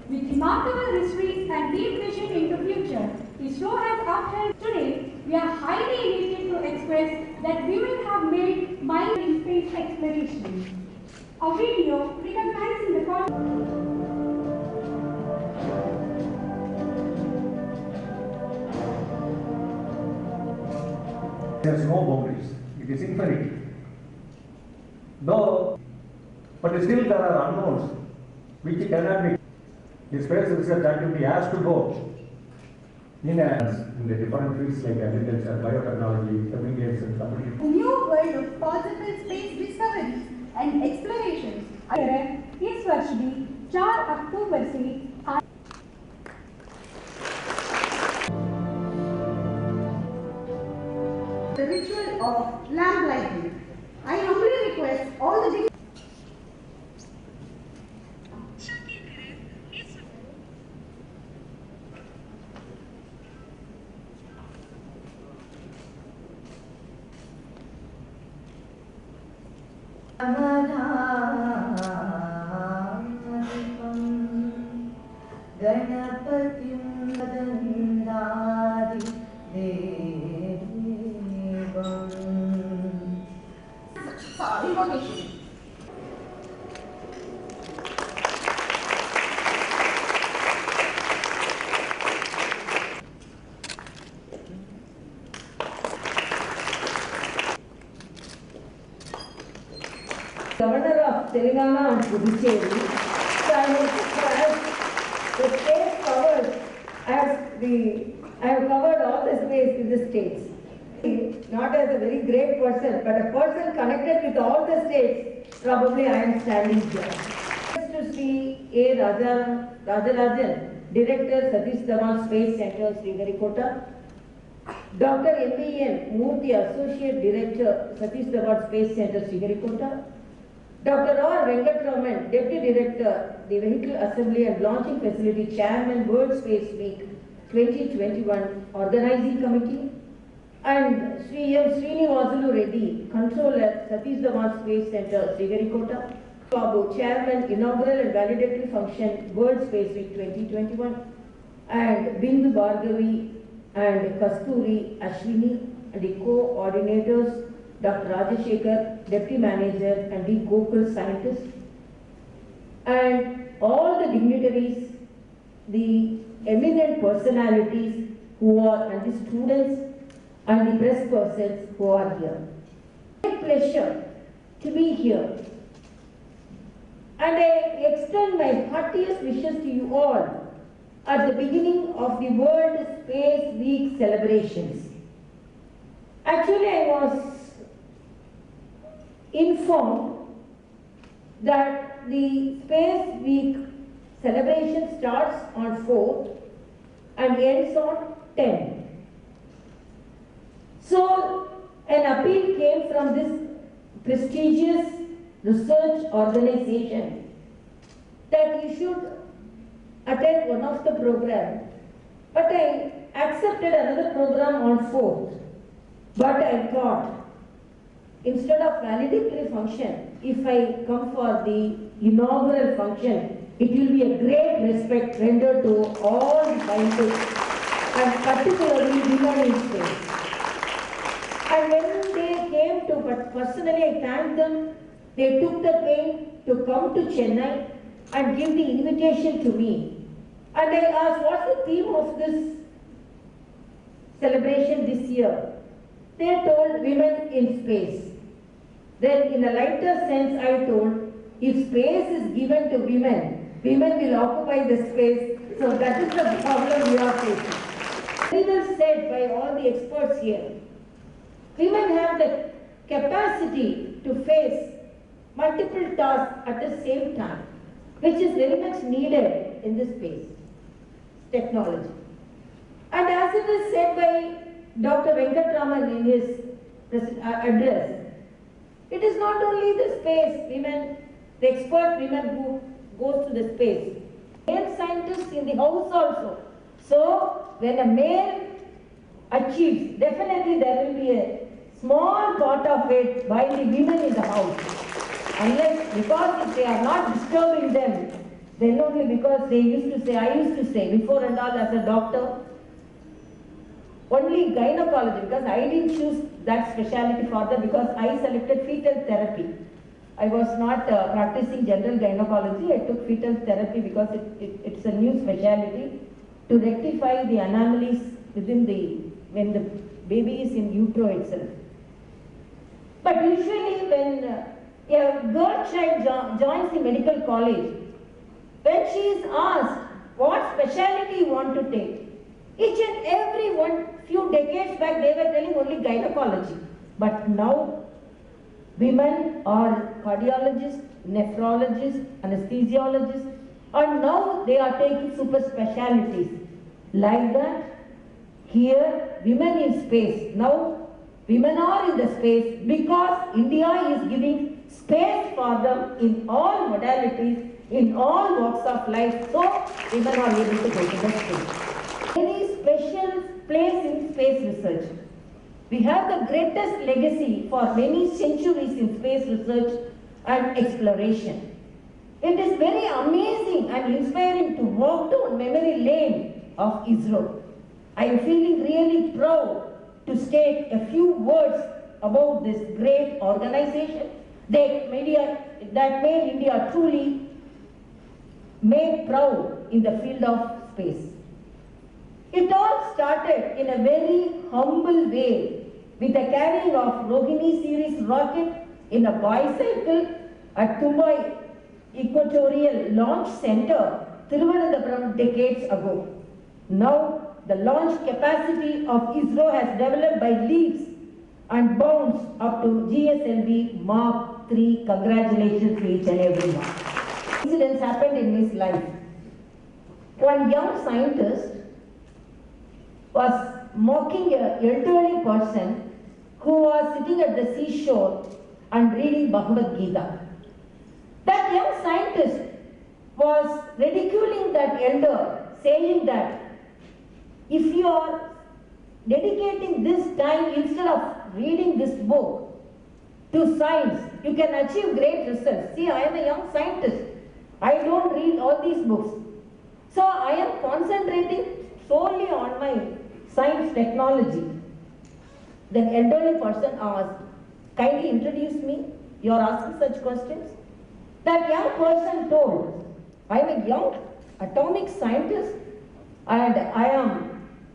With remarkable history and deep vision into future, ISRO has upheld. Today, we are highly elated to express that women have made mind in space exploration. A video recognizing the There's no boundaries. It is infinity. No, but still there are unknowns which cannot be. The space research activity has to go in the different fields like agriculture, biotechnology, communication, computing. a new world of possible space discoveries and explorations. इस वर्ष भी 4 अक्टूबर से the ritual of lamp lighting. I humbly request all the Governor of Telangana and Puducherry, so I noticed the state covers I have covered all the space in the states. Not as a very great person, but a person connected with all the states, probably I am standing here. To see A. Rajarajan, Director Satish Dhawan Space Center, Sriharikota. Dr. M.E.N. Murthy, Associate Director, Satish Dhawan Space Center, Sriharikota. Dr. R. Venkatraman, Deputy Director, the Vehicle Assembly and Launching Facility Chairman, World Space Week 2021 Organizing Committee, and Sri M. Srinivasulu Reddy, Controller, Satish Dhawan Space Center, Sriharikota. Babu, Chairman, Inaugural and Validatory Function, World Space Week 2021, and Bindu Bhargavi and Kasturi Ashwini, and the co-ordinators, Dr. Rajashekar, Deputy Manager, and the Gokul Scientist, and all the dignitaries, the eminent personalities who are, and the students and the press persons who are here. It's a pleasure to be here And I extend my heartiest wishes to you all at the beginning of the World Space Week celebrations. Actually, I was informed that the Space Week celebration starts on 4th and ends on 10th. So, an appeal came from this prestigious research organization that you should attend one of the programs. But I accepted another program on 4th. But I thought, instead of valedictory function, if I come for the inaugural function, it will be a great respect rendered to all the scientists and particularly women in space. And when they came to, but personally I thanked them, they took the pain to come to Chennai and give the invitation to me. And I asked, what's the theme of this celebration this year? They told women in space. Then in a lighter sense I told, if space is given to women, women will occupy the space. So that is the problem we are facing. Very well said by all the experts here. Women have the capacity to face multiple tasks at the same time, which is very much needed in this space technology. And as it is said by Dr. Venkatraman in his address, it is not only the space women, the expert women who goes to the space, male scientists in the house also. So when a male achieves, definitely there will be a small part of it by the women in the house. Unless, because if they are not disturbing them, then only because they used to say, I used to say before and all as a doctor, only gynecology, because I didn't choose that specialty further because I selected fetal therapy. I was not practicing general gynecology, I took fetal therapy because it's a new specialty to rectify the anomalies within when the baby is in utero itself. But usually when a girl child joins the medical college, when she is asked what specialty you want to take, each and every one, few decades back they were telling only gynecology. But now women are cardiologists, nephrologists, anesthesiologists, and now they are taking super specialties. Like that, here women in space. Now women are in the space because India is giving space for them in all modalities, in all walks of life. So women are able to go to the space. Very special place in space research. We have the greatest legacy for many centuries in space research and exploration. It is very amazing and inspiring to walk down memory lane of ISRO. I am feeling really proud to state a few words about this great organization that made India truly made proud in the field of space. It all started in a very humble way with the carrying of Rohini series rocket in a bicycle at Mumbai Equatorial Launch Center, Thiruvananthapuram, decades ago. Now, the launch capacity of ISRO has developed by leaps and bounds up to GSLV Mark III. Congratulations to each and every one. Incidents happened in his life. One young scientist was mocking an elderly person who was sitting at the seashore and reading Bhagavad Gita. That young scientist was ridiculing that elder, saying that if you are dedicating this time instead of reading this book to science, you can achieve great results. See, I am a young scientist. I don't read all these books. So I am concentrating solely on my science technology. The elderly person asked, kindly introduce me. You are asking such questions? That young person told, I am a young atomic scientist and I am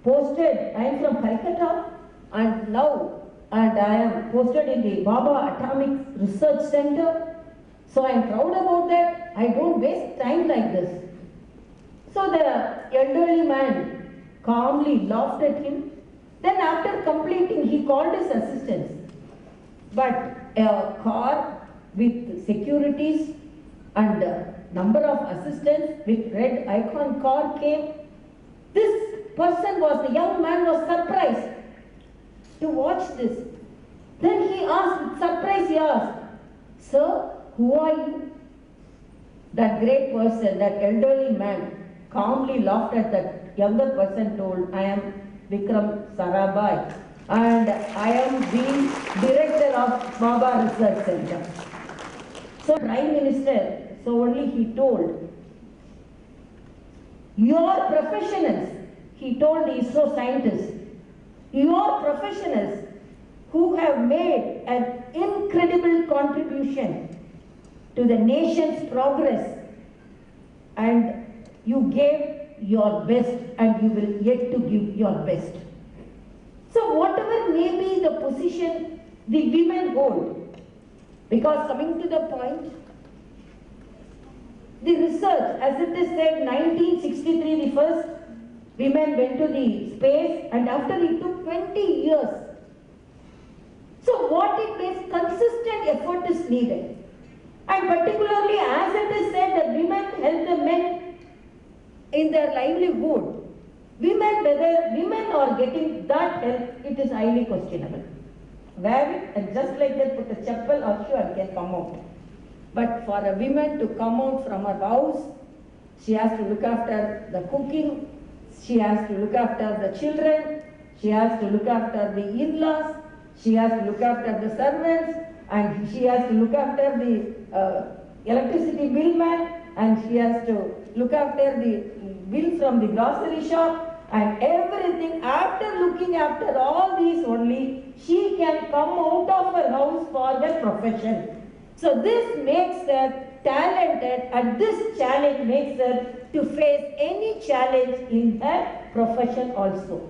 from Calcutta and I am posted in the Baba Atomic Research Center. So I am proud about that. I don't waste time like this. So the elderly man calmly laughed at him. Then after completing, he called his assistants. But a car with securities and a number of assistants with red icon car came. This person the young man was surprised to watch this. Then he asked, with surprise he asked, "Sir, who are you?" That great person, that elderly man, calmly laughed at that younger person, told, "I am Vikram Sarabhai and I am the director of Baba Research Center." So Prime Minister, so only he told, "Your professionals," he told the ISRO scientists, "your professionals who have made an incredible contribution to the nation's progress, and you gave your best and you will yet to give your best." So whatever may be the position the women hold, because coming to the point, the research, as it is said, 1963 the first women went to the space, and after it took 20 years. So what it means, consistent effort is needed. And particularly as it is said that women help the men in their livelihood. Whether women are getting that help, it is highly questionable. Wear it and just like that put a chappal or shoe and can come out. But for a woman to come out from her house, she has to look after the cooking, she has to look after the children, she has to look after the in-laws, she has to look after the servants, and she has to look after the electricity bill man, and she has to look after the bill from the grocery shop, and everything. After looking after all these only, she can come out of her house for the profession. So this makes her talented, and this challenge makes her to face any challenge in her profession also.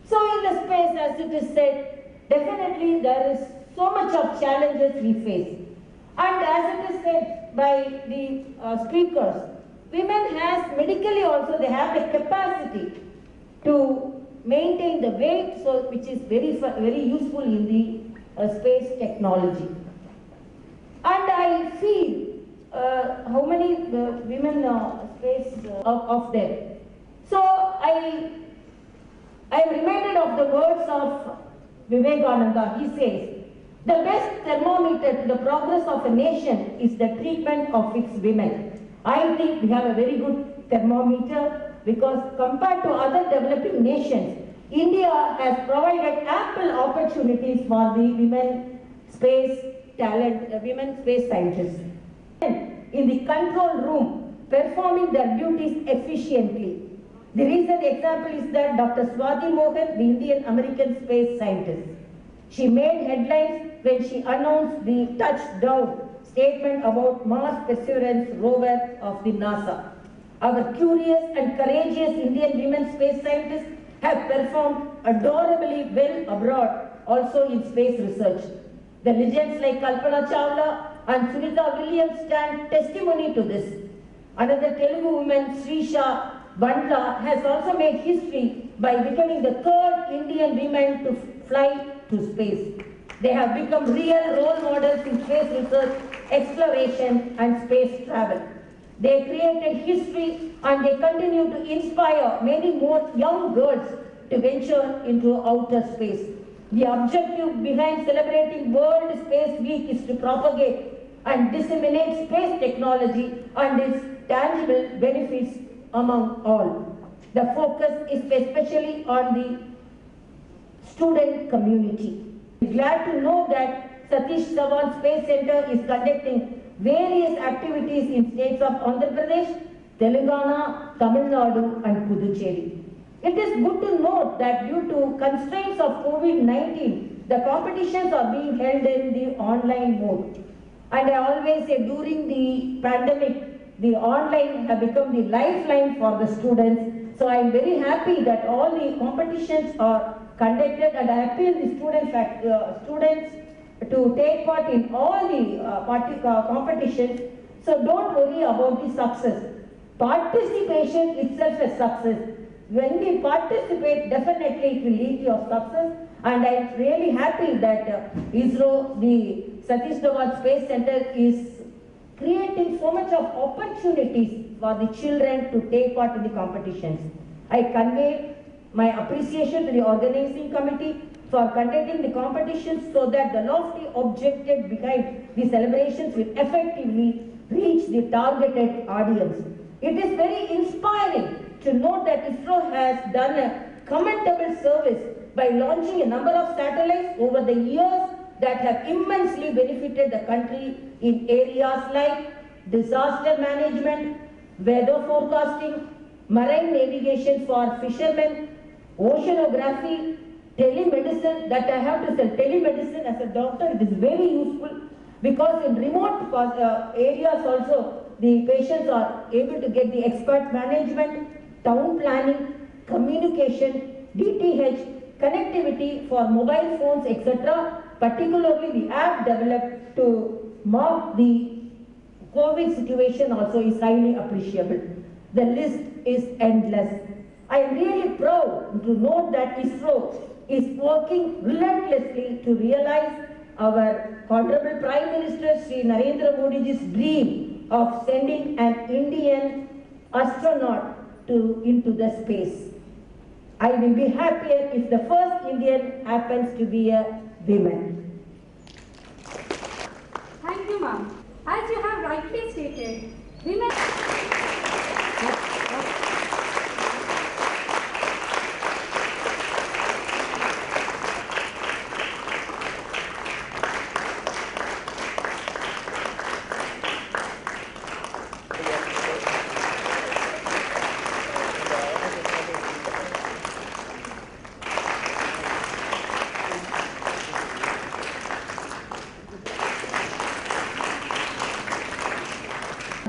So in the space, as it is said, definitely there is so much of challenges we face. And as it is said by the speakers, women has medically also, they have the capacity to maintain the weight, so which is very useful in the space technology. And I feel how many women space of them. So I am reminded of the words of Vivekananda. He says, "The best thermometer to the progress of a nation is the treatment of its women." I think we have a very good thermometer, because compared to other developing nations, India has provided ample opportunities for the women space talent, women space scientists. In the control room, performing their duties efficiently. The recent example is that Dr. Swati Mohan, the Indian-American space scientist. She made headlines when she announced the touchdown statement about Mars Perseverance rover of the NASA. Our curious and courageous Indian women space scientists have performed adorably well abroad, also in space research. The legends like Kalpana Chawla and Sunita Williams stand testimony to this. Another Telugu woman, Srisha Bandla, has also made history by becoming the third Indian woman to fly to space. They have become real role models in space research, exploration, and space travel. They created history, and they continue to inspire many more young girls to venture into outer space. The objective behind celebrating World Space Week is to propagate and disseminate space technology and its tangible benefits among all. The focus is especially on the student community. I'm glad to know that Satish Dhawan Space Center is conducting various activities in states of Andhra Pradesh, Telangana, Tamil Nadu, and Puducherry. It is good to note that due to constraints of COVID-19, the competitions are being held in the online mode. And I always say during the pandemic, the online have become the lifeline for the students. So I am very happy that all the competitions are conducted, and I appeal the students to take part in all the competitions. So don't worry about the success. Participation itself is success. When we participate, definitely it will lead to your success. And I'm really happy that ISRO, the Satish Dhawan Space Center, is creating so much of opportunities for the children to take part in the competitions. I convey my appreciation to the organizing committee for conducting the competitions so that the lofty objective behind the celebrations will effectively reach the targeted audience. It is very inspiring to note that ISRO has done a commendable service by launching a number of satellites over the years that have immensely benefited the country in areas like disaster management, weather forecasting, marine navigation for fishermen, oceanography, telemedicine. That I have to say, telemedicine as a doctor, it is very useful because in remote areas also the patients are able to get the expert management, town planning, communication, DTH, connectivity for mobile phones, etc. Particularly the app developed to mark the COVID situation also is highly appreciable. The list is endless. I am really proud to note that ISRO is working relentlessly to realize our Honorable Prime Minister Sri Narendra Modi's dream of sending an Indian astronaut into the space. I will be happier if the first Indian happens to be a woman. Thank you, ma'am. As you have rightly stated, women...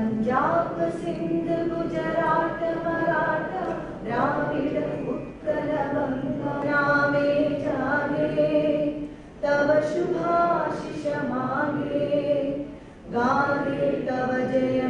Punjab Sindh Gujarat Maratha Dravid Utkal बंगा नामे जागे तव शुभाशिष मांगे गावे तव जय